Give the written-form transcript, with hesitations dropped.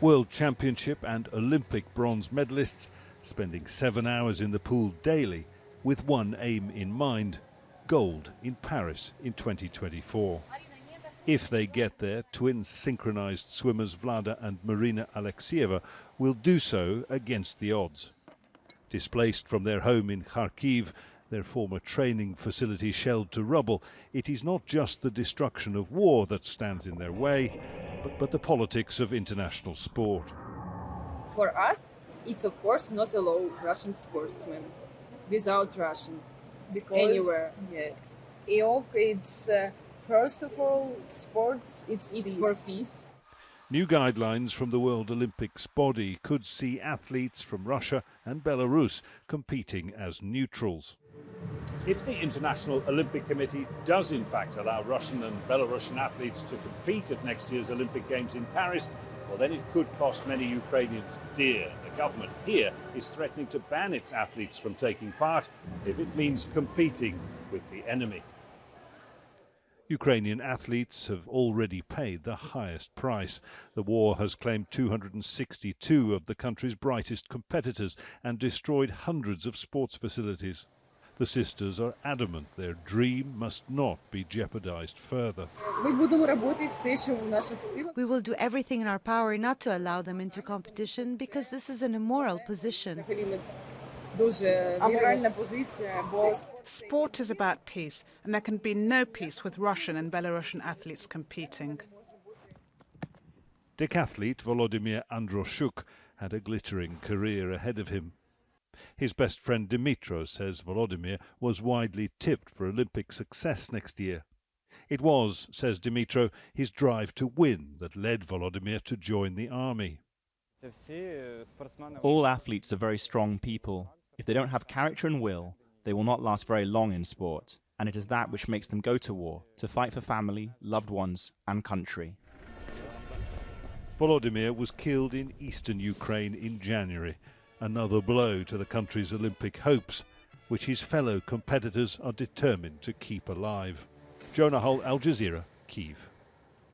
World Championship and Olympic bronze medalists spending 7 hours in the pool daily with one aim in mind: gold in Paris in 2024. If they get there, twin synchronized swimmers Vlada and Marina Alexieva will do so against the odds. Displaced from their home in Kyiv, their former training facility shelled to rubble, it is not just the destruction of war that stands in their way, but the politics of international sport. For us, it's of course not allow Russian sportsmen without Russian because anywhere. It's first of all sports. It's for peace. New guidelines from the World Olympics body could see athletes from Russia and Belarus competing as neutrals. If the International Olympic Committee does in fact allow Russian and Belarusian athletes to compete at next year's Olympic Games in Paris, well then it could cost many Ukrainians dear. The government here is threatening to ban its athletes from taking part if it means competing with the enemy. Ukrainian athletes have already paid the highest price. The war has claimed 262 of the country's brightest competitors and destroyed hundreds of sports facilities. The sisters are adamant their dream must not be jeopardized further. We will do everything in our power not to allow them into competition, because this is an immoral position. Sport is about peace, and there can be no peace with Russian and Belarusian athletes competing. Decathlete Volodymyr Androshuk had a glittering career ahead of him. His best friend Dmytro says Volodymyr was widely tipped for Olympic success next year. It was, says Dmytro, his drive to win that led Volodymyr to join the army. All athletes are very strong people. If they don't have character and will, they will not last very long in sport. And it is that which makes them go to war, to fight for family, loved ones and country. Volodymyr was killed in eastern Ukraine in January. Another blow to the country's Olympic hopes, which his fellow competitors are determined to keep alive. Jonah, Al Jazeera, Kyiv.